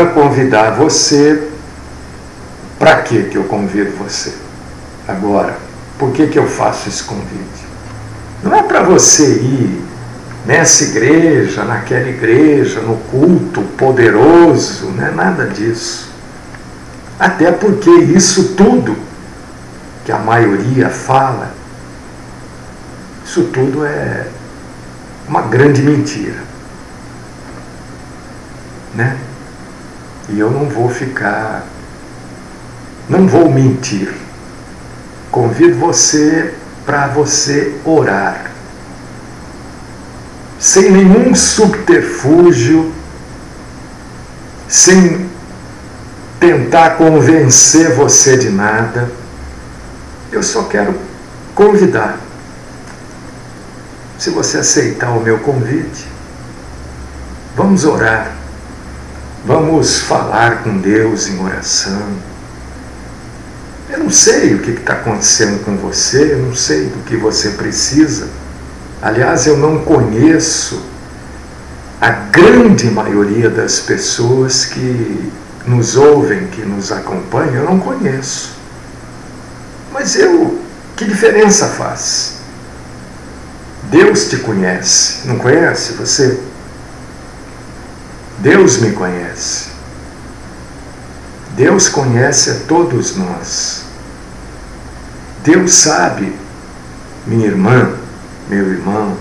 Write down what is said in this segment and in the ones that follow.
manhã convidar você. Para que eu convido você agora? Por que eu faço esse convite? Não é para você ir nessa igreja, naquela igreja, no culto poderoso, não é nada disso. Até porque isso tudo que a maioria fala, isso tudo é uma grande mentira, né? E eu não vou mentir. Convido você para você orar, sem nenhum subterfúgio, sem tentar convencer você de nada. Eu só quero convidar. Se você aceitar o meu convite, vamos orar, vamos falar com Deus em oração. Eu não sei o que está acontecendo com você, eu não sei do que você precisa. Aliás, eu não conheço a grande maioria das pessoas que nos ouvem, que nos acompanham, eu não conheço. Mas que diferença faz? Deus te conhece, não conhece você? Deus me conhece. Deus conhece a todos nós. Deus sabe, minha irmã, meu irmão,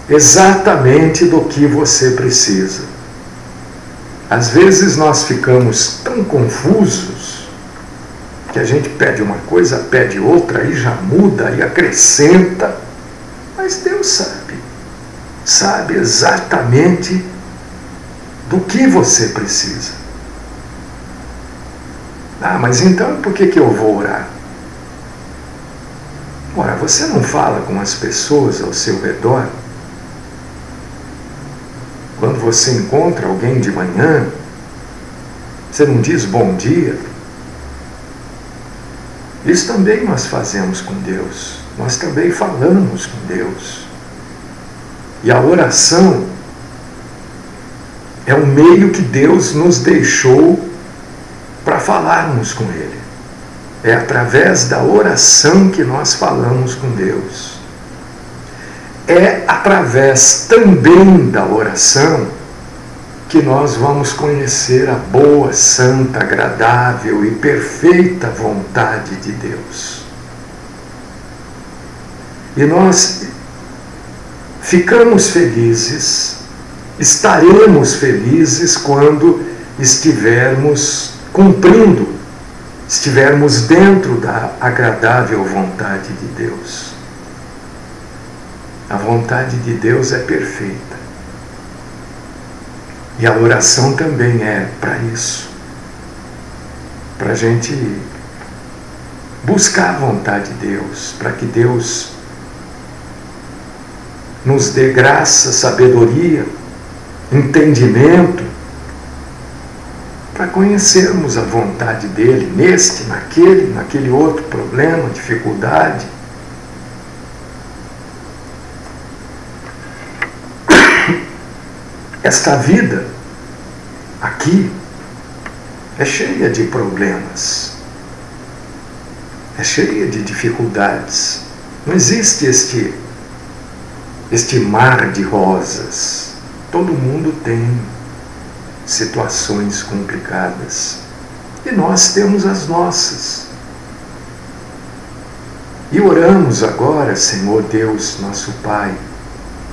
exatamente do que você precisa. Às vezes nós ficamos tão confusos que a gente pede uma coisa, pede outra, aí já muda, aí acrescenta. Mas Deus sabe exatamente do que você precisa. Ah, mas então por que eu vou orar? Ora, você não fala com as pessoas ao seu redor? Quando você encontra alguém de manhã, você não diz bom dia? Isso também nós fazemos com Deus. Nós também falamos com Deus. E a oração é o meio que Deus nos deixou para falarmos com Ele. É através da oração que nós falamos com Deus. É através também da oração que nós vamos conhecer a boa, santa, agradável e perfeita vontade de Deus. E nós ficamos felizes, estaremos felizes quando estivermos cumprindo, estivermos dentro da agradável vontade de Deus. A vontade de Deus é perfeita. E a oração também é para isso. Para a gente buscar a vontade de Deus, para que Deus nos dê graça, sabedoria, entendimento, para conhecermos a vontade dEle neste, naquele outro problema, dificuldade. Esta vida aqui é cheia de problemas, é cheia de dificuldades. Não existe este mar de rosas. Todo mundo tem situações complicadas e nós temos as nossas. E oramos agora, Senhor Deus, nosso Pai,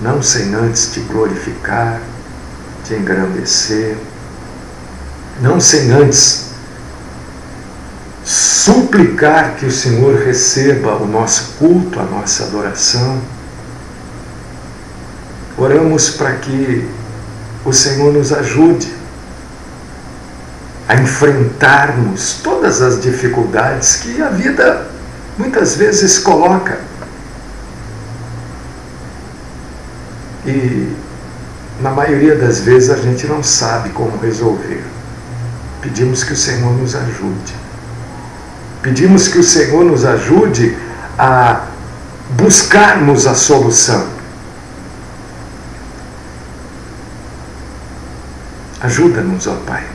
não sem antes te glorificar, te engrandecer, não sem antes suplicar que o Senhor receba o nosso culto, a nossa adoração. Oramos para que o Senhor nos ajude a enfrentarmos todas as dificuldades que a vida muitas vezes coloca. E na maioria das vezes a gente não sabe como resolver. Pedimos que o Senhor nos ajude. Pedimos que o Senhor nos ajude a buscarmos a solução. Ajuda-nos, ó Pai.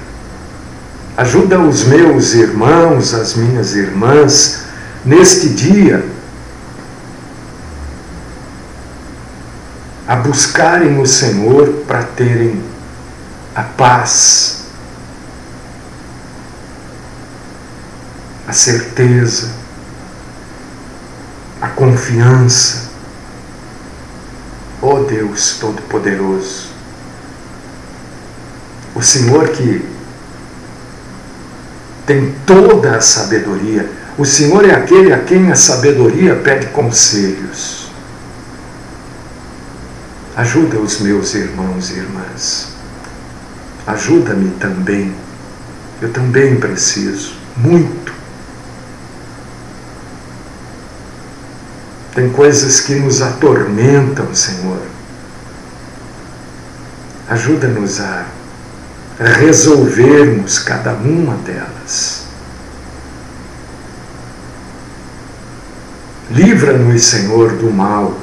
Ajuda os meus irmãos, as minhas irmãs, neste dia, a buscarem o Senhor para terem a paz, a certeza, a confiança. Ó Deus Todo-Poderoso, o Senhor que tem toda a sabedoria, o Senhor é aquele a quem a sabedoria pede conselhos. Ajuda os meus irmãos e irmãs, ajuda-me também, eu também preciso, muito. Tem coisas que nos atormentam, Senhor. Ajuda-nos a resolvermos cada uma delas. Livra-nos, Senhor, do mal,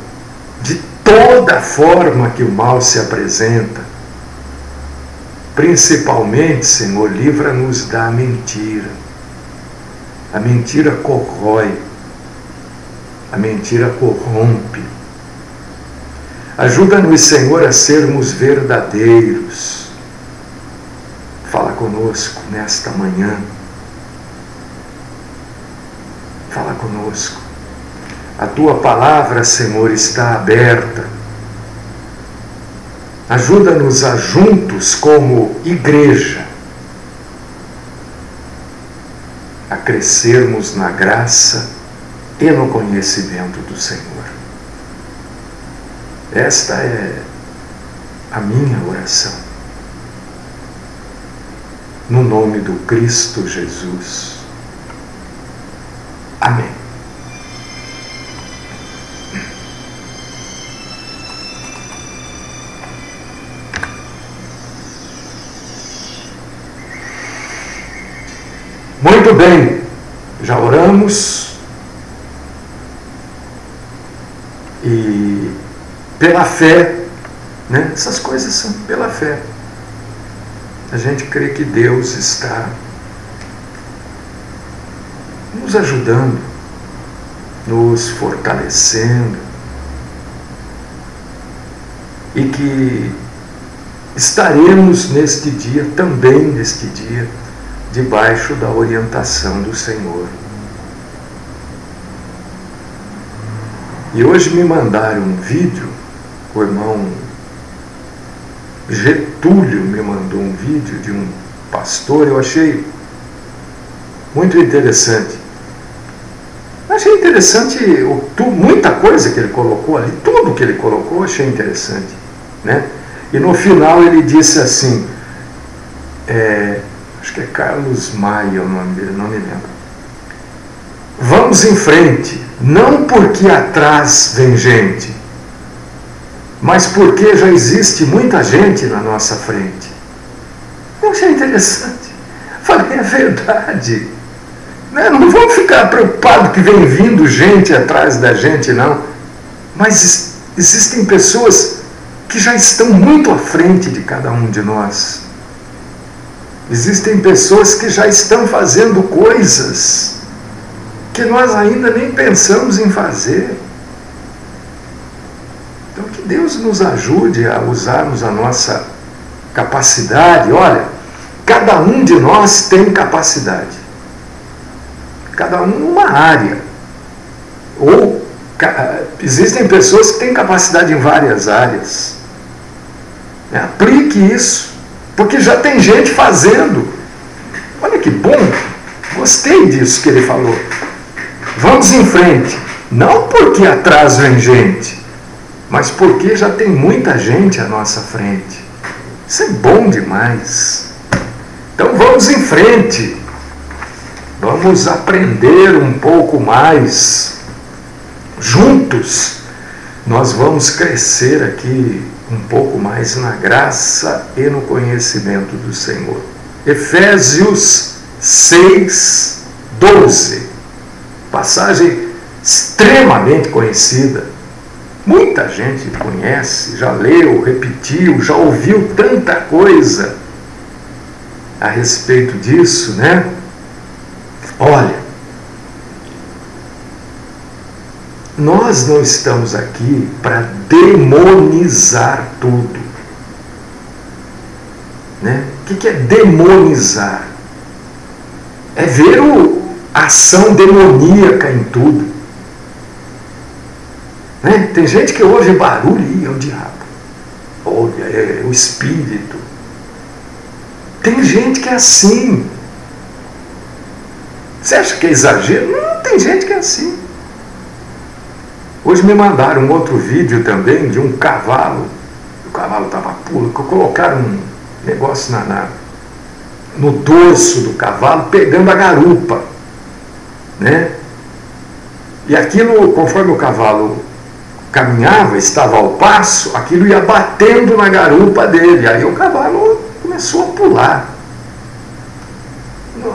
de toda forma que o mal se apresenta. Principalmente, Senhor, livra-nos da mentira. A mentira corrói, a mentira corrompe. Ajuda-nos, Senhor, a sermos verdadeiros. Fala conosco nesta manhã. Fala conosco. A Tua palavra, Senhor, está aberta. Ajuda-nos a juntos, como igreja, a crescermos na graça e no conhecimento do Senhor. Esta é a minha oração. No nome do Cristo Jesus. Amém. Muito bem, já oramos e pela fé, né? Essas coisas são pela fé. A gente crê que Deus está nos ajudando, nos fortalecendo e que estaremos neste dia, também neste dia, debaixo da orientação do Senhor. E hoje me mandaram um vídeo, o irmão Getúlio me mandou um vídeo de um pastor, eu achei muito interessante. Achei interessante muita coisa que ele colocou ali, tudo que ele colocou eu achei interessante, né? E no final ele disse assim, acho que é Carlos Maia o nome dele, não me lembro. Vamos em frente, não porque atrás vem gente, mas porque já existe muita gente na nossa frente. Eu achei interessante. Falei, é verdade. Não vamos ficar preocupados que vem vindo gente atrás da gente, não. Mas existem pessoas que já estão muito à frente de cada um de nós. Existem pessoas que já estão fazendo coisas que nós ainda nem pensamos em fazer. Então, que Deus nos ajude a usarmos a nossa capacidade. Olha, cada um de nós tem capacidade. Cada um numa área. Ou existem pessoas que têm capacidade em várias áreas. Aplique isso, porque já tem gente fazendo. Olha que bom, gostei disso que ele falou. Vamos em frente, não porque atrás vem gente, mas porque já tem muita gente à nossa frente. Isso é bom demais. Então vamos em frente, vamos aprender um pouco mais. Juntos nós vamos crescer aqui um pouco mais na graça e no conhecimento do Senhor. Efésios 6:12, passagem extremamente conhecida. Muita gente conhece, já leu, repetiu, já ouviu tanta coisa. a respeito disso, né? Olha, nós não estamos aqui para demonizar tudo, né? O que é demonizar? É ver a ação demoníaca em tudo, né? Tem gente que ouve barulho e é o diabo, ouve, é o espírito. Tem gente que é assim. Você acha que é exagero? Não, tem gente que é assim. Hoje me mandaram um outro vídeo também de um cavalo. O cavalo estava pulando, colocaram um negócio no dorso do cavalo, pegando a garupa, né? E aquilo, conforme o cavalo caminhava, estava ao passo, aquilo ia batendo na garupa dele. Aí o cavalo começou a pular.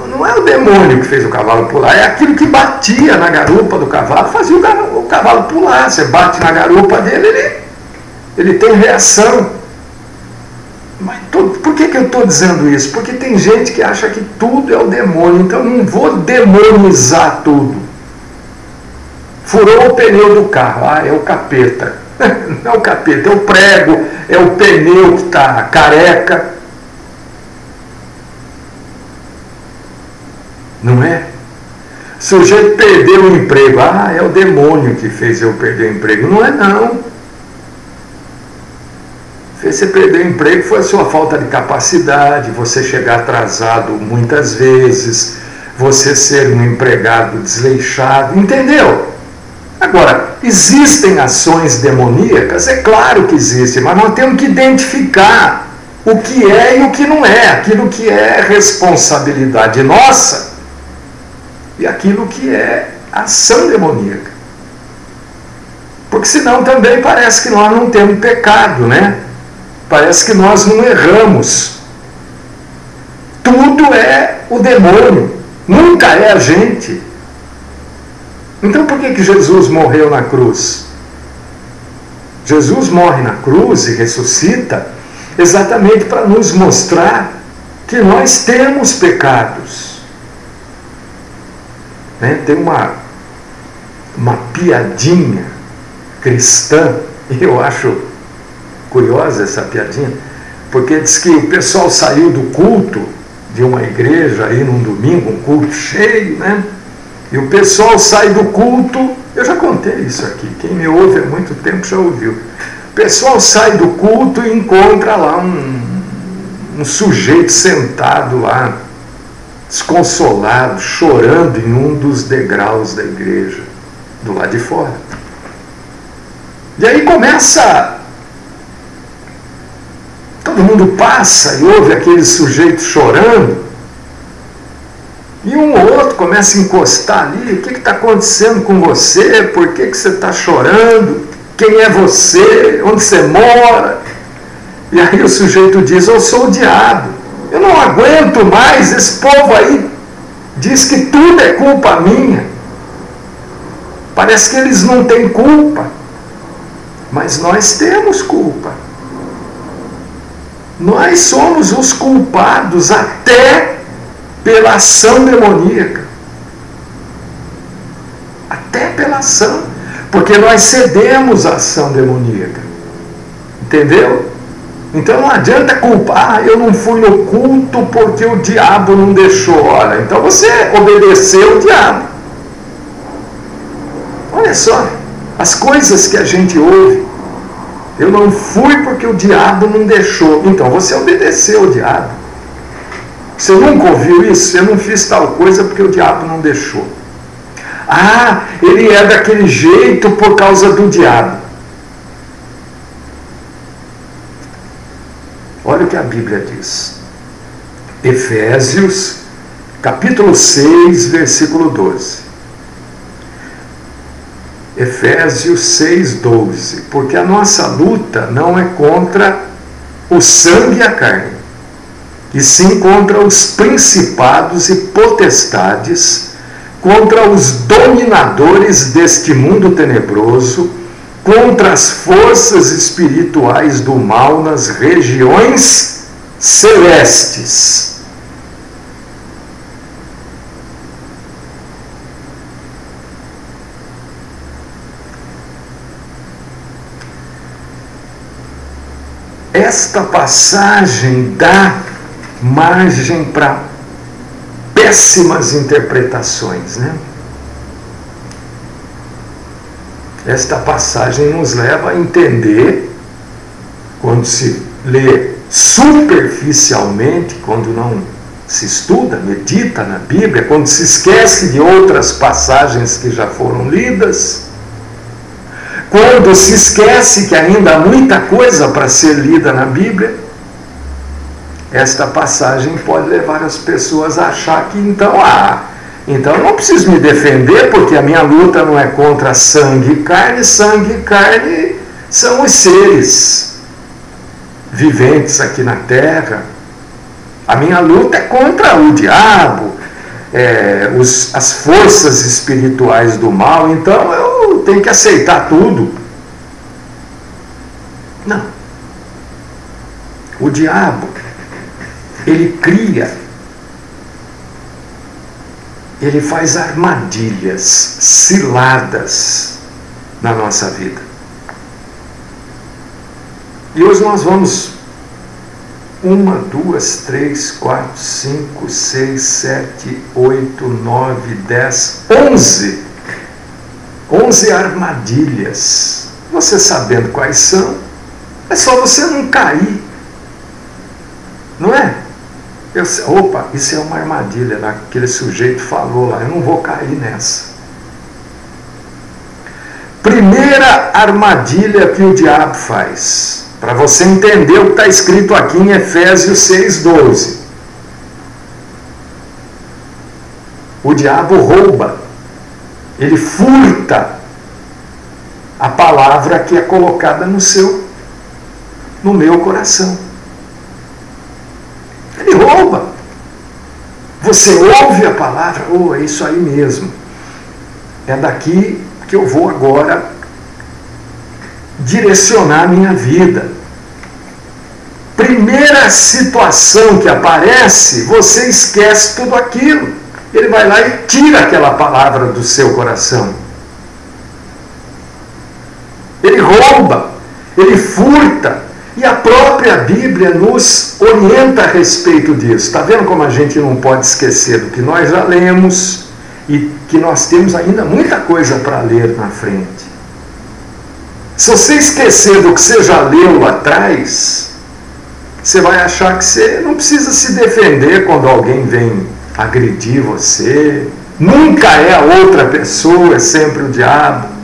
Não é o demônio que fez o cavalo pular, é aquilo que batia na garupa do cavalo, fazia o cavalo pular. Você bate na garupa dele, ele tem reação. Mas por que eu estou dizendo isso? Porque tem gente que acha que tudo é o demônio, então não vou demonizar tudo. Furou o pneu do carro, é o capeta. Não é o capeta, é o prego, é o pneu que está careca. Não é? O sujeito perdeu o emprego, é o demônio que fez eu perder o emprego. Não é não. Fez você perder o emprego foi a sua falta de capacidade, você chegar atrasado muitas vezes, você ser um empregado desleixado, entendeu? Agora, existem ações demoníacas? É claro que existem, mas nós temos que identificar o que é e o que não é, aquilo que é responsabilidade nossa e aquilo que é ação demoníaca. Porque senão também parece que nós não temos pecado, né? Parece que nós não erramos. Tudo é o demônio, nunca é a gente. Então por que Jesus morreu na cruz? Jesus morre na cruz e ressuscita exatamente para nos mostrar que nós temos pecados. Né? Tem uma piadinha cristã, e eu acho curiosa essa piadinha, porque diz que o pessoal saiu do culto de uma igreja aí num domingo, um culto cheio, né? E o pessoal sai do culto, eu já contei isso aqui, quem me ouve há muito tempo já ouviu. O pessoal sai do culto e encontra lá um sujeito sentado lá, desconsolado, chorando em um dos degraus da igreja, do lado de fora. E aí todo mundo passa e ouve aquele sujeito chorando, e um ou outro começa a encostar ali. O que está acontecendo com você? Por que você está chorando? Quem é você? Onde você mora? E aí o sujeito diz: eu sou o diabo, eu não aguento mais, esse povo aí diz que tudo é culpa minha. Parece que eles não têm culpa, mas nós temos culpa. Nós somos os culpados até pela ação demoníaca. Até pela ação. Porque nós cedemos à ação demoníaca. Entendeu? Então não adianta culpar, eu não fui no culto porque o diabo não deixou. Olha, então você obedeceu o diabo. Olha só, as coisas que a gente ouve. Eu não fui porque o diabo não deixou. Então você obedeceu o diabo. Você nunca ouviu isso? Eu não fiz tal coisa porque o diabo não deixou. Ele é daquele jeito por causa do diabo. Olha o que a Bíblia diz. Efésios, capítulo 6, versículo 12. Efésios 6, 12. Porque a nossa luta não é contra o sangue e a carne, e sim contra os principados e potestades, contra os dominadores deste mundo tenebroso, contra as forças espirituais do mal nas regiões celestes. esta passagem dá margem para péssimas interpretações, né? Esta passagem nos leva a entender, quando se lê superficialmente, quando não se estuda, medita na Bíblia, quando se esquece de outras passagens que já foram lidas, quando se esquece que ainda há muita coisa para ser lida na Bíblia, esta passagem pode levar as pessoas a achar que então eu não preciso me defender, porque a minha luta não é contra sangue e carne são os seres viventes aqui na terra. A minha luta é contra o diabo, as forças espirituais do mal, então eu tenho que aceitar tudo. Não. O diabo, ele cria, ele faz armadilhas, ciladas na nossa vida. E hoje nós vamos 1, 2, 3, 4, 5, 6, 7, 8, 9, 10, 11 armadilhas. Você sabendo quais são, é só você não cair. Não é? Opa, isso é uma armadilha, aquele sujeito falou lá, eu não vou cair nessa. Primeira armadilha que o diabo faz, para você entender o que está escrito aqui em Efésios 6,12. O diabo rouba, ele furta a palavra que é colocada no meu coração. Ele rouba. Você ouve a palavra, é isso aí mesmo. É daqui que eu vou agora direcionar a minha vida. Primeira situação que aparece, você esquece tudo aquilo. Ele vai lá e tira aquela palavra do seu coração. Ele rouba, ele furta. E a própria Bíblia nos orienta a respeito disso. Está vendo como a gente não pode esquecer do que nós já lemos e que nós temos ainda muita coisa para ler na frente. Se você esquecer do que você já leu lá atrás, você vai achar que você não precisa se defender quando alguém vem agredir você. Nunca é a outra pessoa, é sempre o diabo.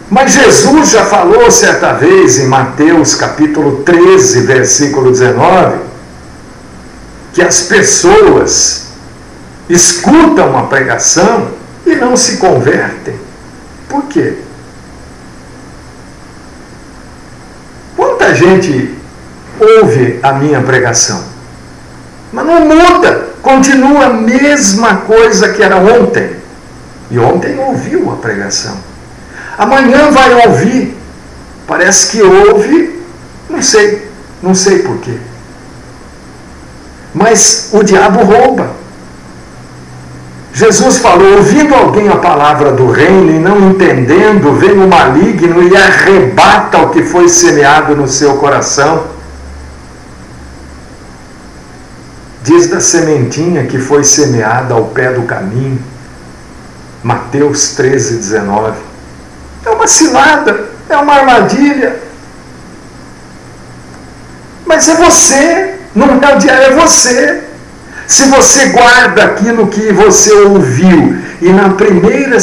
Mas Jesus já falou certa vez em Mateus capítulo 13, versículo 19, que as pessoas escutam a pregação e não se convertem. Por quê? Quanta gente ouve a minha pregação, mas não muda, continua a mesma coisa que era ontem. E ontem ouviu a pregação. Amanhã vai ouvir, parece que ouve, não sei por quê. Mas o diabo rouba. Jesus falou, ouvindo alguém a palavra do reino e não entendendo, vem o maligno e arrebata o que foi semeado no seu coração. Diz da sementinha que foi semeada ao pé do caminho. Mateus 13, 19. É uma cilada, é uma armadilha. Mas é você, não é o diabo, é você. Se você guarda aquilo que você ouviu e na primeira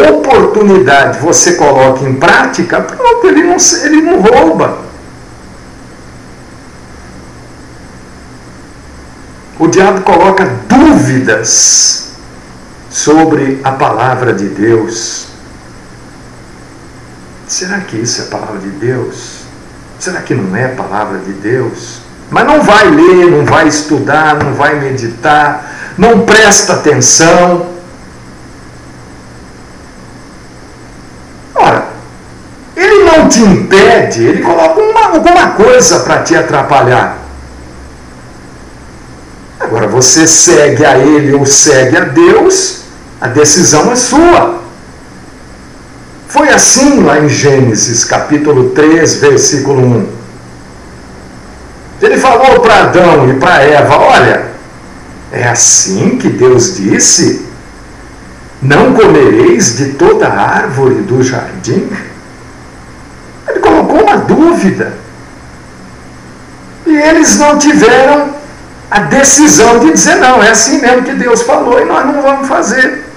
oportunidade você coloca em prática, pronto, ele não rouba. O diabo coloca dúvidas sobre a palavra de Deus. Será que isso é a palavra de Deus? Será que não é a palavra de Deus? Mas não vai ler, não vai estudar, não vai meditar, não presta atenção. Ora, ele não te impede, ele coloca alguma coisa para te atrapalhar. Agora, você segue a ele ou segue a Deus, a decisão é sua. Foi assim lá em Gênesis, capítulo 3, versículo 1. Ele falou para Adão e para Eva: olha, é assim que Deus disse: não comereis de toda a árvore do jardim? Ele colocou uma dúvida. E eles não tiveram a decisão de dizer: não, é assim mesmo que Deus falou e nós não vamos fazer.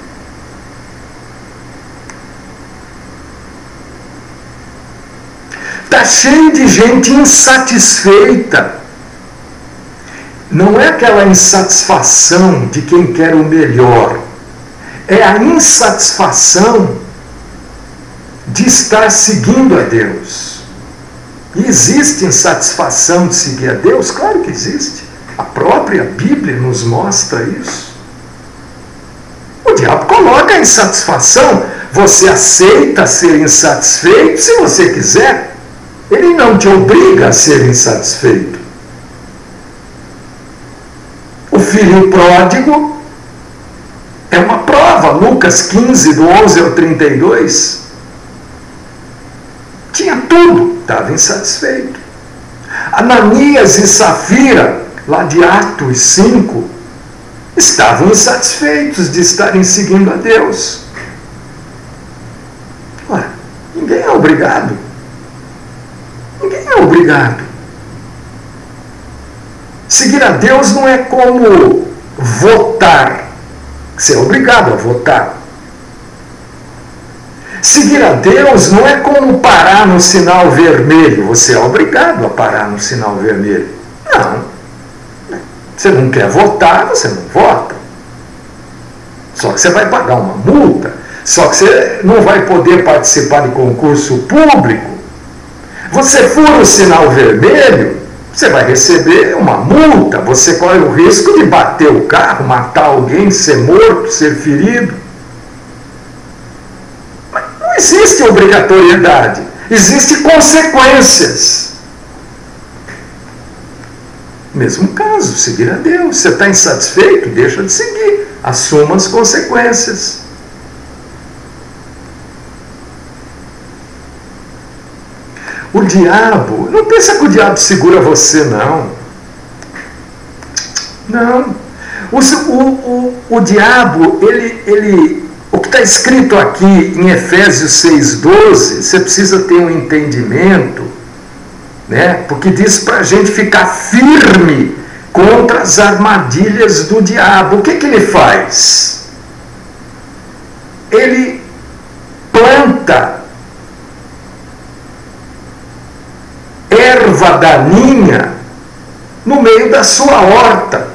Está cheio de gente insatisfeita. Não é aquela insatisfação de quem quer o melhor. É a insatisfação de estar seguindo a Deus. E existe insatisfação de seguir a Deus? Claro que existe. A própria Bíblia nos mostra isso. O diabo coloca a insatisfação. Você aceita ser insatisfeito se você quiser. Ele não te obriga a ser insatisfeito. O filho pródigo é uma prova. Lucas 15, do 11 ao 32. Tinha tudo, estava insatisfeito. Ananias e Safira, lá de Atos 5, estavam insatisfeitos de estarem seguindo a Deus. Ora, ninguém é obrigado. Ninguém é obrigado. Seguir a Deus não é como votar. Você é obrigado a votar. Seguir a Deus não é como parar no sinal vermelho. Você é obrigado a parar no sinal vermelho. Não. Você não quer votar, você não vota. Só que você vai pagar uma multa. Só que você não vai poder participar de concurso público. Você fura o sinal vermelho, você vai receber uma multa. Você corre o risco de bater o carro, matar alguém, ser morto, ser ferido. Mas não existe obrigatoriedade. Existem consequências. Mesmo caso, seguir a Deus. Você está insatisfeito? Deixa de seguir. Assuma as consequências. O diabo, não pensa que o diabo segura você, não. Não. O diabo, o que está escrito aqui em Efésios 6,12, você precisa ter um entendimento, né? Porque diz para a gente ficar firme contra as armadilhas do diabo. O que ele faz? Ele planta erva daninha no meio da sua horta.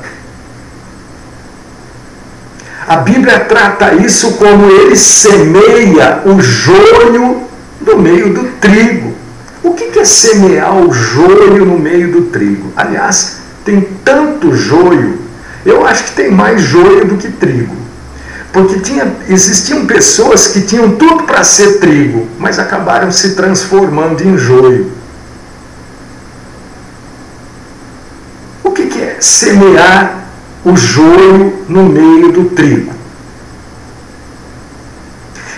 A Bíblia trata isso como ele semeia o joio no meio do trigo. O que é semear o joio no meio do trigo? Aliás, tem tanto joio, eu acho que tem mais joio do que trigo. Porque existiam pessoas que tinham tudo para ser trigo, mas acabaram se transformando em joio. O que é semear o joio no meio do trigo?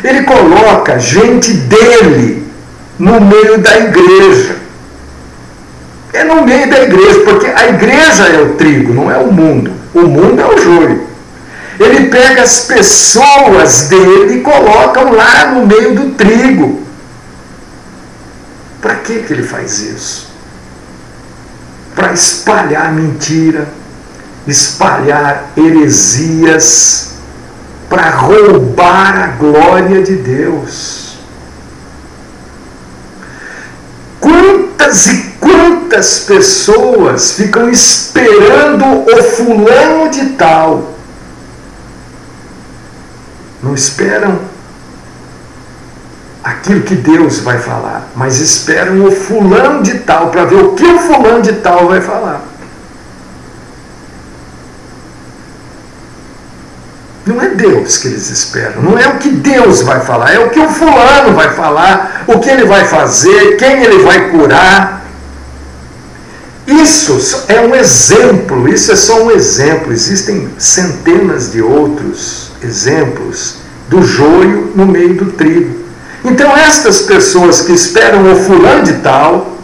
Ele coloca gente dele no meio da igreja. É no meio da igreja, porque a igreja é o trigo, não é o mundo. O mundo é o joio. Ele pega as pessoas dele e colocam lá no meio do trigo. Para que ele faz isso? Para espalhar mentira, espalhar heresias, para roubar a glória de Deus. Quantas e quantas pessoas ficam esperando o fulano de tal? Não esperam aquilo que Deus vai falar, mas esperam o fulano de tal para ver o que o fulano de tal vai falar. Não é Deus que eles esperam, não é o que Deus vai falar, é o que o fulano vai falar, o que ele vai fazer, quem ele vai curar. Isso é um exemplo, isso é só um exemplo. Existem centenas de outros exemplos do joio no meio do trigo. Então estas pessoas que esperam o fulano de tal,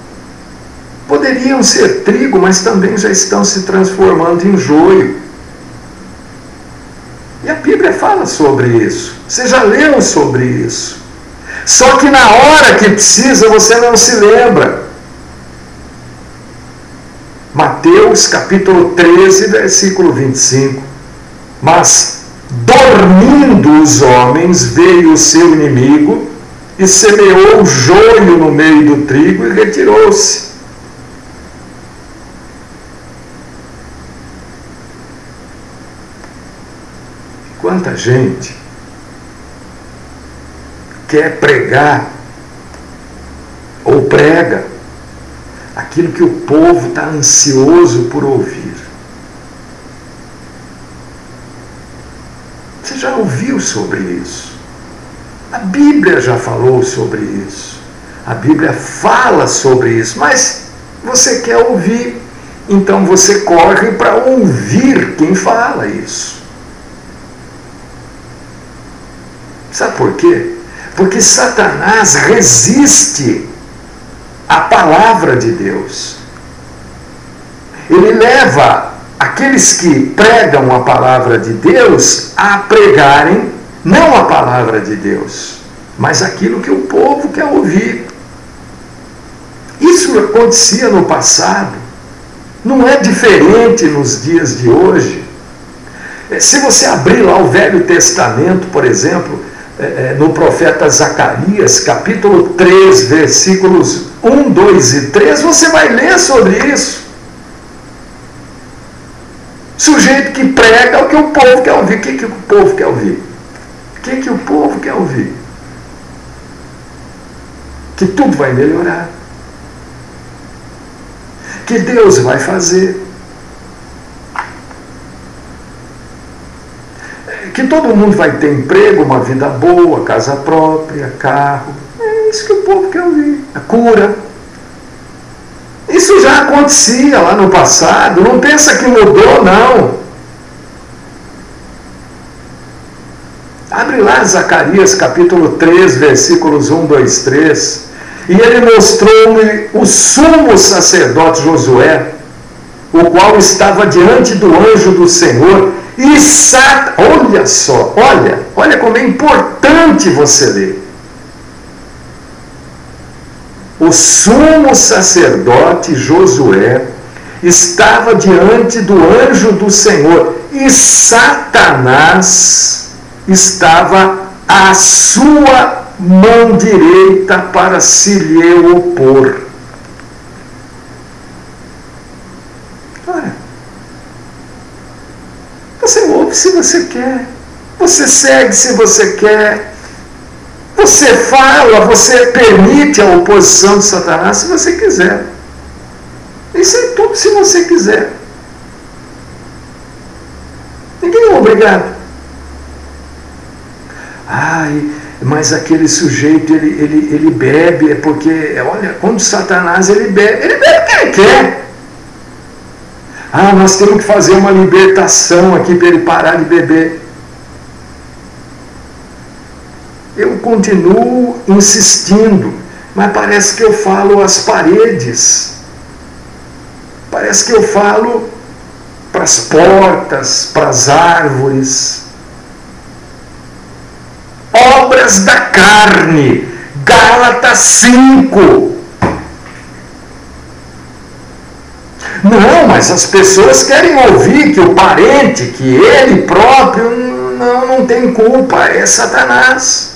poderiam ser trigo, mas também já estão se transformando em joio. E a Bíblia fala sobre isso. Você já leu sobre isso. Só que na hora que precisa, você não se lembra. Mateus capítulo 13, versículo 25. Mas, dormindo os homens, veio o seu inimigo e semeou o joio no meio do trigo e retirou-se. Quanta gente quer pregar ou prega aquilo que o povo está ansioso por ouvir. Você já ouviu sobre isso? A Bíblia já falou sobre isso. A Bíblia fala sobre isso, mas você quer ouvir, então você corre para ouvir quem fala isso. Sabe por quê? Porque Satanás resiste à palavra de Deus. Ele leva aqueles que pregam a palavra de Deus a pregarem não a palavra de Deus, mas aquilo que o povo quer ouvir. Isso acontecia no passado, não é diferente nos dias de hoje. Se você abrir lá o Velho Testamento, por exemplo, no profeta Zacarias, capítulo 3, versículos 1, 2 e 3, você vai ler sobre isso. Sujeito que prega o que o povo quer ouvir. O que o povo quer ouvir? O que o povo quer ouvir? Que tudo vai melhorar. Que Deus vai fazer. Que todo mundo vai ter emprego, uma vida boa, casa própria, carro. É isso que o povo quer ouvir. A cura. Isso já acontecia lá no passado. Não pensa que mudou, não. Abre lá Zacarias capítulo 3, versículos 1, 2, 3. E ele mostrou-me o sumo sacerdote Josué, o qual estava diante do anjo do Senhor. E olha só, olha como é importante você ler. O sumo sacerdote Josué estava diante do anjo do Senhor e Satanás estava à sua mão direita para se lhe opor. Olha, você ouve se você quer, você segue se você quer, você fala, você permite a oposição de Satanás se você quiser. Isso é tudo se você quiser. Ninguém é obrigado. Ai, mas aquele sujeito, ele bebe, é porque, olha, quando Satanás ele bebe o que ele quer. Ah, nós temos que fazer uma libertação aqui para ele parar de beber. Eu continuo insistindo, mas parece que eu falo às paredes. Parece que eu falo para as portas, para as árvores. Obras da carne, Gálatas 5. Não, mas as pessoas querem ouvir que o parente, que ele próprio, não tem culpa, é Satanás.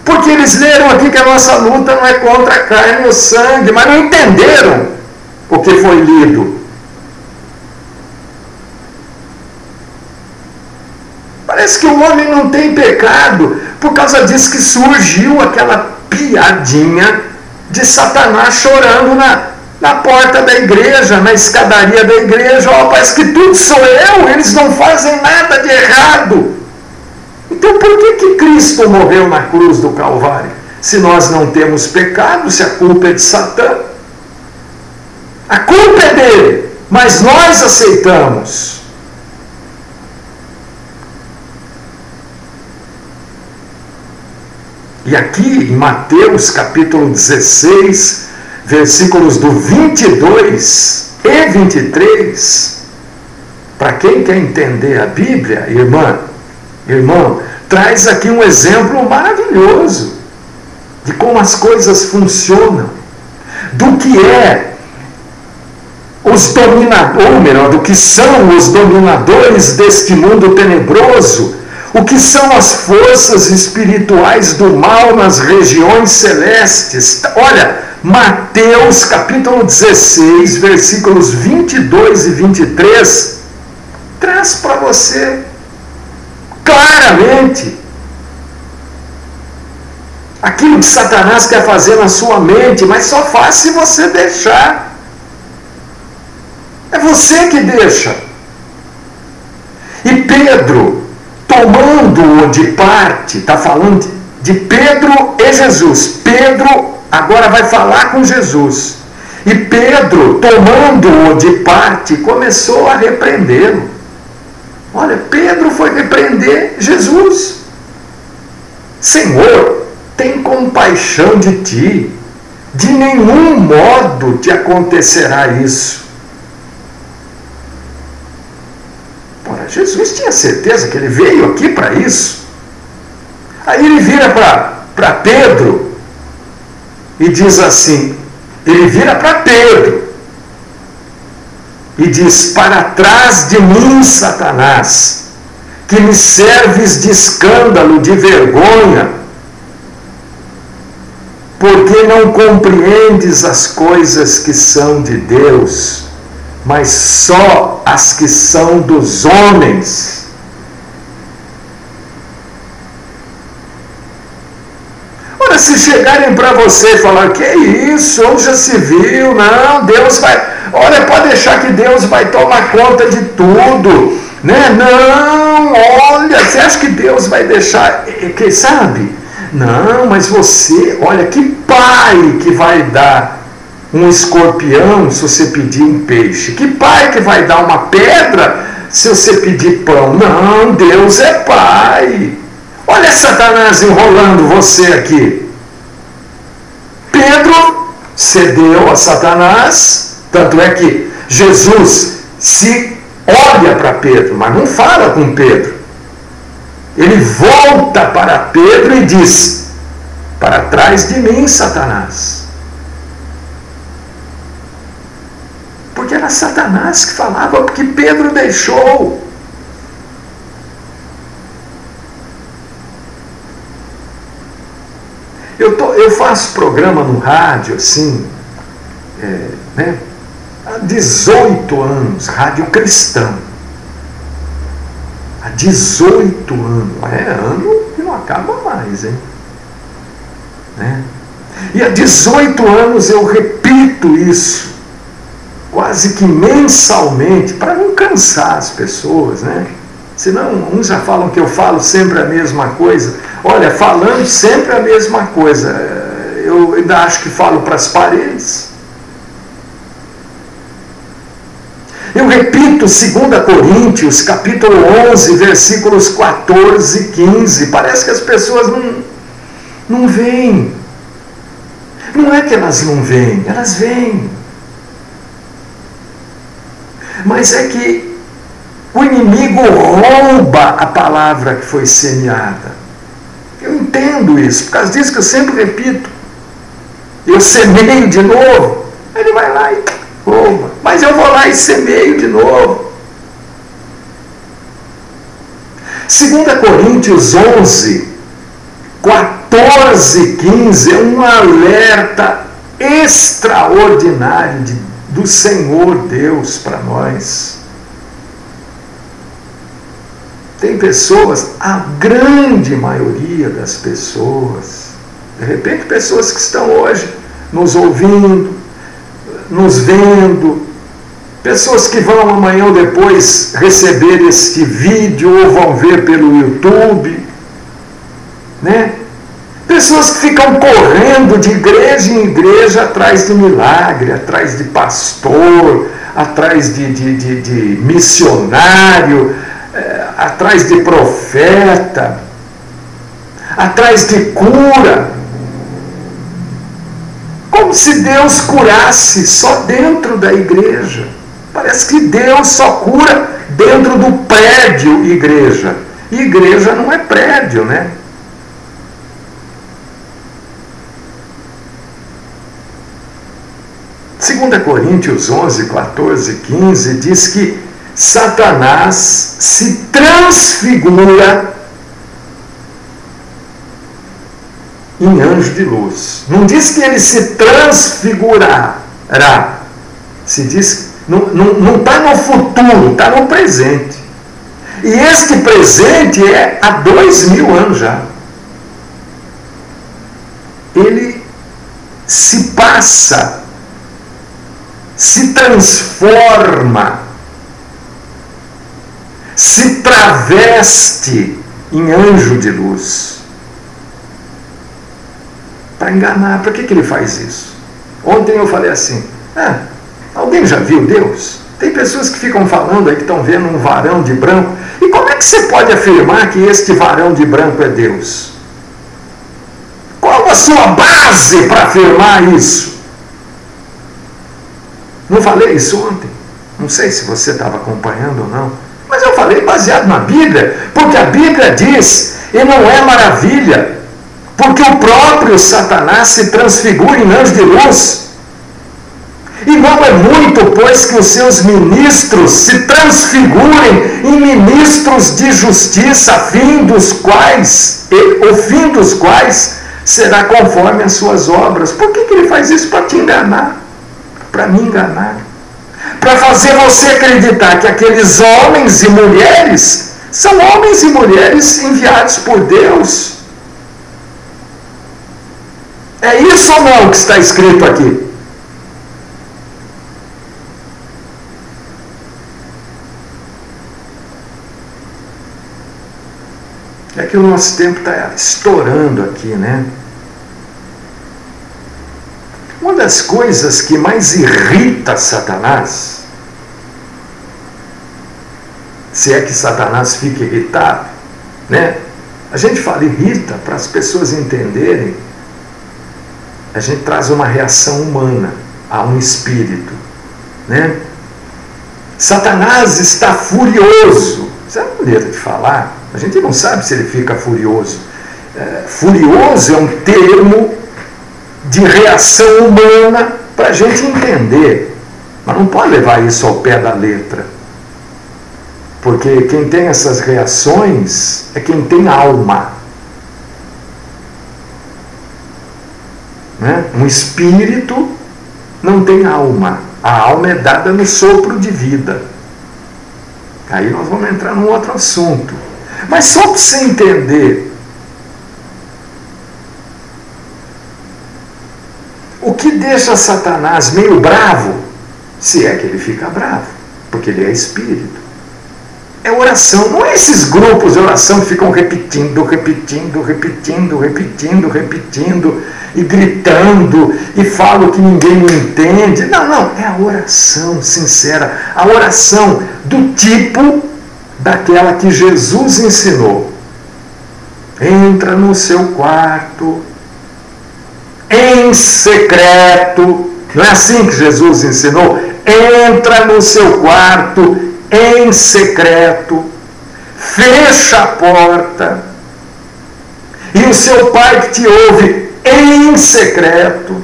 Porque eles leram aqui que a nossa luta não é contra a carne e o sangue, mas não entenderam o que foi lido. Parece que o homem não tem pecado, por causa disso que surgiu aquela piadinha de Satanás chorando na porta da igreja, na escadaria da igreja. Oh, parece que tudo sou eu, eles não fazem nada de errado. Então por que Cristo morreu na cruz do Calvário? Se nós não temos pecado, se a culpa é de Satã. A culpa é dele, mas nós aceitamos. E aqui em Mateus capítulo 16, versículos do 22 e 23, para quem quer entender a Bíblia, irmão, traz aqui um exemplo maravilhoso de como as coisas funcionam, do que é os dominadores, ou melhor, do que são os dominadores deste mundo tenebroso, o que são as forças espirituais do mal nas regiões celestes. Olha, Mateus capítulo 16, versículos 22 e 23, traz para você claramente aquilo que Satanás quer fazer na sua mente, mas só faz se você deixar. É você que deixa. E Pedro, tomando-o de parte, está falando de Pedro e Jesus. Pedro agora vai falar com Jesus. E Pedro, tomando-o de parte, começou a repreendê-lo. Olha, Pedro foi repreender Jesus. Senhor, tem compaixão de ti. De nenhum modo te acontecerá isso. Ora, Jesus tinha certeza que ele veio aqui para isso. Aí ele vira para Pedro e diz assim, ele vira para Pedro e diz: para trás de mim, Satanás, que me serves de escândalo, de vergonha, porque não compreendes as coisas que são de Deus, mas só as que são dos homens. Ora, se chegarem para você e falar, que isso, onde já se viu? Não, Deus vai... Olha, pode deixar que Deus vai tomar conta de tudo, né? Não, olha, você acha que Deus vai deixar, quem sabe? Não, mas você, olha, que pai que vai dar um escorpião se você pedir um peixe? Que pai que vai dar uma pedra se você pedir pão? Não, Deus é pai. Olha Satanás enrolando você aqui. Pedro cedeu a Satanás, tanto é que Jesus se olha para Pedro, mas não fala com Pedro. Ele volta para Pedro e diz: para trás de mim, Satanás. Porque era Satanás que falava, porque Pedro deixou. Eu faço programa no rádio, assim, né, há 18 anos, rádio cristão. Há 18 anos. É ano que não acaba mais, hein? Né? E há 18 anos eu repito isso, quase que mensalmente, para não cansar as pessoas, né? Senão, uns já falam que eu falo sempre a mesma coisa. Olha, falando sempre a mesma coisa, eu ainda acho que falo para as paredes. Eu repito 2 Coríntios, capítulo 11, versículos 14 e 15. Parece que as pessoas não veem. Não é que elas não veem, elas veem. Mas é que o inimigo rouba a palavra que foi semeada. Eu entendo isso, por causa disso que eu sempre repito. Eu semeio de novo, ele vai lá e rouba. Mas eu vou lá e semeio de novo. 2 Coríntios 11, 14 e 15 é um alerta extraordinário do Senhor Deus para nós. Tem pessoas, a grande maioria das pessoas, de repente pessoas que estão hoje nos ouvindo, nos vendo, pessoas que vão amanhã ou depois receber este vídeo ou vão ver pelo YouTube, né? Pessoas que ficam correndo de igreja em igreja atrás de milagre, atrás de pastor, atrás de missionário, atrás de profeta, atrás de cura. Como se Deus curasse só dentro da igreja. Parece que Deus só cura dentro do prédio igreja. E igreja não é prédio, né? Segunda Coríntios 11, 14, 15 diz que Satanás se transfigura em anjo de luz. Não diz que ele se transfigurará. Se diz, não está no futuro, está no presente. E este presente é há 2000 anos já. Ele se passa, se transforma, se traveste em anjo de luz. Para enganar. Para que ele faz isso? Ontem eu falei assim, alguém já viu Deus? Tem pessoas que ficam falando aí que estão vendo um varão de branco. E como é que você pode afirmar que este varão de branco é Deus? Qual a sua base para afirmar isso? Não falei isso ontem? Não sei se você estava acompanhando ou não. Mas eu falei baseado na Bíblia. Porque a Bíblia diz, e não é maravilha, porque o próprio Satanás se transfigura em anjo de luz. E não é muito, pois, que os seus ministros se transfigurem em ministros de justiça, o fim dos quais será conforme as suas obras. Por que ele faz isso? Para te enganar, para me enganar, para fazer você acreditar que aqueles homens e mulheres são homens e mulheres enviados por Deus. É isso ou não que está escrito aqui? É que o nosso tempo está estourando aqui, né? Uma das coisas que mais irrita Satanás, se é que Satanás fica irritado, né? A gente fala irrita para as pessoas entenderem. A gente traz uma reação humana a um espírito, né? Satanás está furioso. Isso é uma maneira de falar. A gente não sabe se ele fica furioso. Furioso é um termo de reação humana para a gente entender. Mas não pode levar isso ao pé da letra. Porque quem tem essas reações é quem tem alma. Né? Um espírito não tem alma. A alma é dada no sopro de vida. Aí nós vamos entrar num outro assunto. Mas só para você entender o que deixa Satanás meio bravo, se é que ele fica bravo, porque ele é espírito, é oração. Não é esses grupos de oração que ficam repetindo e gritando e falam que ninguém entende. Não, é a oração sincera, a oração do tipo daquela que Jesus ensinou. Entra no seu quarto em secreto. Não é assim que Jesus ensinou? Entra no seu quarto em secreto, fecha a porta, e o seu pai que te ouve em secreto.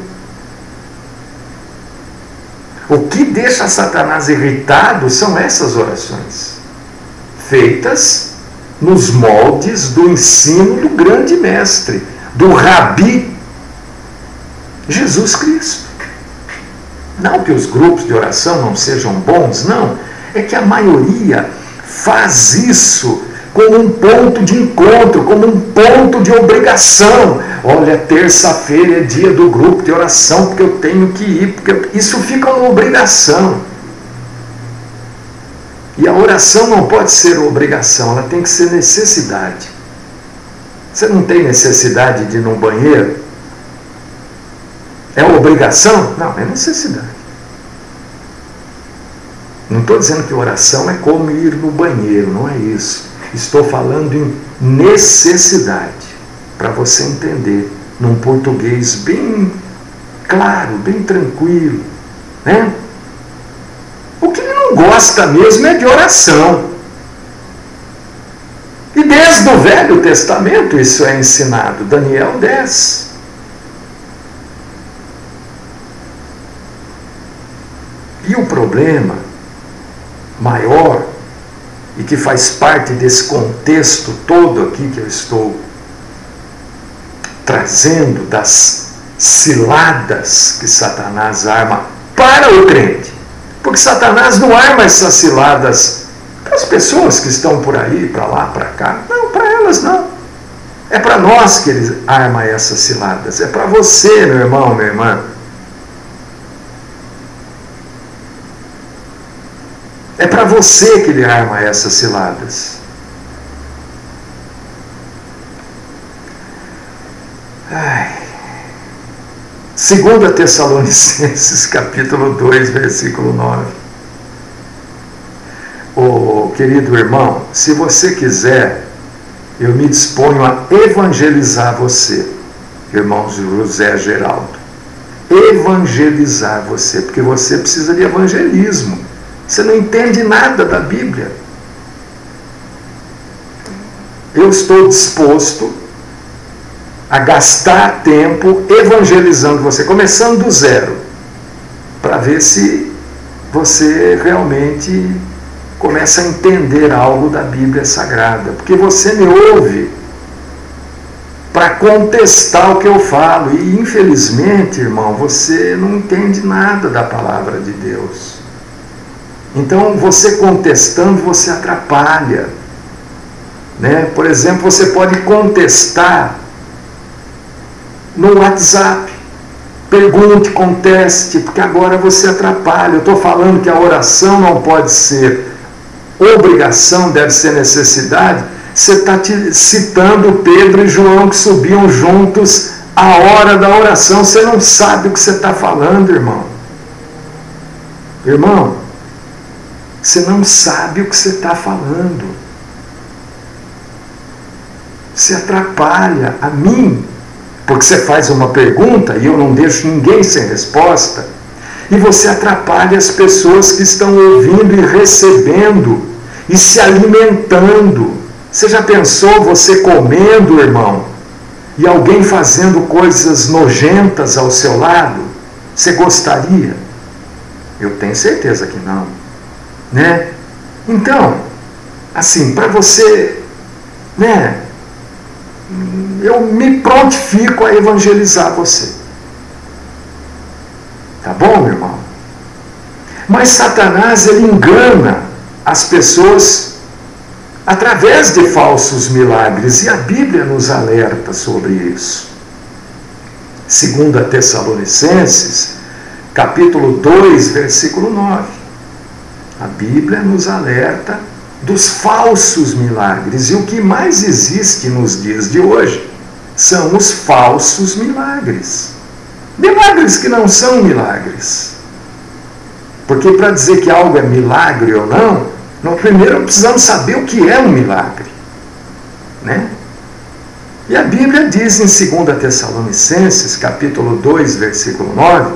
O que deixa Satanás irritado são essas orações, feitas nos moldes do ensino do grande mestre, do Rabi Jesus Cristo. Não que os grupos de oração não sejam bons, não. É que a maioria faz isso como um ponto de encontro, como um ponto de obrigação. Olha, terça-feira é dia do grupo de oração, porque eu tenho que ir, porque isso fica uma obrigação. E a oração não pode ser obrigação, ela tem que ser necessidade. Você não tem necessidade de ir no banheiro? É obrigação? Não, é necessidade. Não estou dizendo que oração é como ir no banheiro, não é isso. Estou falando em necessidade, para você entender, num português bem claro, bem tranquilo, né? O que ele não gosta mesmo é de oração. E desde o Velho Testamento isso é ensinado. Daniel 10. E o problema maior, e que faz parte desse contexto todo aqui que eu estou trazendo, das ciladas que Satanás arma para o crente. Porque Satanás não arma essas ciladas para as pessoas que estão por aí, para lá, para cá. Não, para elas não. É para nós que ele arma essas ciladas. É para você, meu irmão, minha irmã. É para você que ele arma essas ciladas. Ai. 2 Tessalonicenses, capítulo 2, versículo 9. Querido irmão, se você quiser, eu me disponho a evangelizar você, irmão José Geraldo. Evangelizar você, porque você precisa de evangelismo. Você não entende nada da Bíblia. Eu estou disposto a gastar tempo evangelizando você, começando do zero, para ver se você realmente começa a entender algo da Bíblia Sagrada. Porque você me ouve para contestar o que eu falo, e infelizmente, irmão, você não entende nada da palavra de Deus. Então, você contestando, você atrapalha, né? Por exemplo, você pode contestar no WhatsApp. Pergunte, conteste, porque agora você atrapalha. Eu estou falando que a oração não pode ser obrigação, deve ser necessidade. Você está citando Pedro e João que subiam juntos à hora da oração. Você não sabe o que você está falando, irmão. Irmão, você não sabe o que você está falando. Você atrapalha a mim, porque você faz uma pergunta e eu não deixo ninguém sem resposta, e você atrapalha as pessoas que estão ouvindo e recebendo e se alimentando. Você já pensou você comendo, irmão, e alguém fazendo coisas nojentas ao seu lado? Você gostaria? Eu tenho certeza que não, né? Então, assim, para você, né, eu me prontifico a evangelizar você. Tá bom, meu irmão? Mas Satanás, ele engana as pessoas através de falsos milagres, e a Bíblia nos alerta sobre isso. 2 Tessalonicenses, capítulo 2, versículo 9. A Bíblia nos alerta dos falsos milagres, e o que mais existe nos dias de hoje são os falsos milagres. Milagres que não são milagres. Porque para dizer que algo é milagre ou não, nós primeiro precisamos saber o que é um milagre, né? E a Bíblia diz em 2 Tessalonicenses, capítulo 2, versículo 9,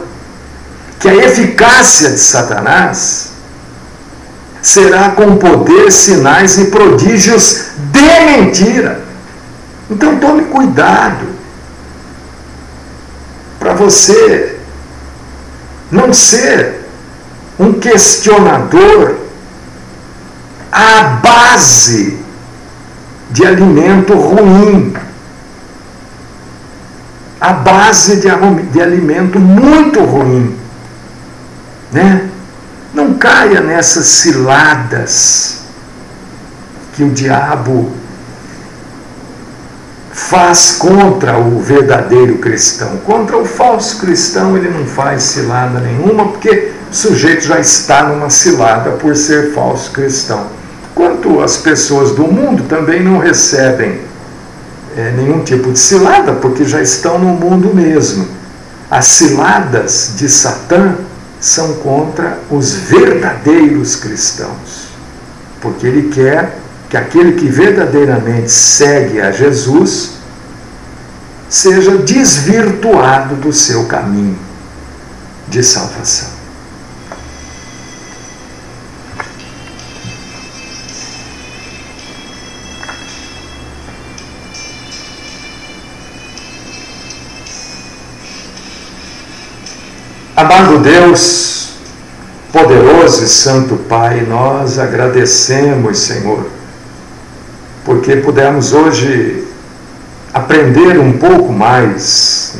que a eficácia de Satanás será com poder, sinais e prodígios de mentira. Então tome cuidado para você não ser um questionador à base de alimento ruim, à base de alimento muito ruim, né? Não caia nessas ciladas que o diabo faz contra o verdadeiro cristão. Contra o falso cristão ele não faz cilada nenhuma, porque o sujeito já está numa cilada por ser falso cristão. Quanto as pessoas do mundo também não recebem nenhum tipo de cilada, porque já estão no mundo mesmo. As ciladas de Satã são contra os verdadeiros cristãos, porque ele quer que aquele que verdadeiramente segue a Jesus seja desvirtuado do seu caminho. de salvação. Amado Deus, poderoso e santo Pai, nós agradecemos, Senhor, porque pudemos hoje aprender um pouco mais,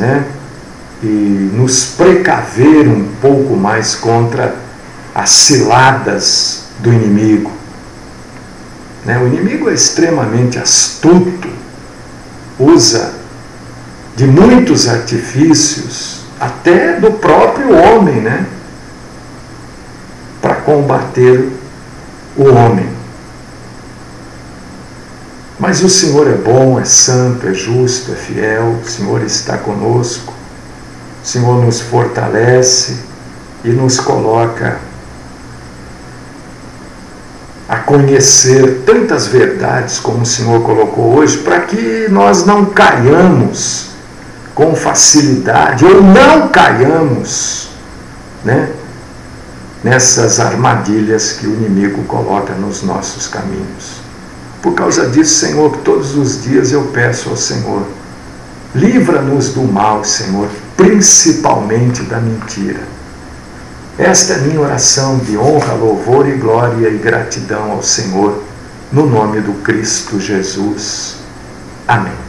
e nos precaver um pouco mais contra as ciladas do inimigo. O inimigo é extremamente astuto, usa de muitos artifícios, até do próprio homem, para combater o homem. Mas o Senhor é bom, é santo, é justo, é fiel, o Senhor está conosco, o Senhor nos fortalece e nos coloca a conhecer tantas verdades como o Senhor colocou hoje, para que nós não caiamos com facilidade, ou não caiamos, nessas armadilhas que o inimigo coloca nos nossos caminhos. Por causa disso, Senhor, todos os dias eu peço ao Senhor, livra-nos do mal, Senhor, principalmente da mentira. Esta é minha oração de honra, louvor e glória e gratidão ao Senhor, no nome do Cristo Jesus. Amém.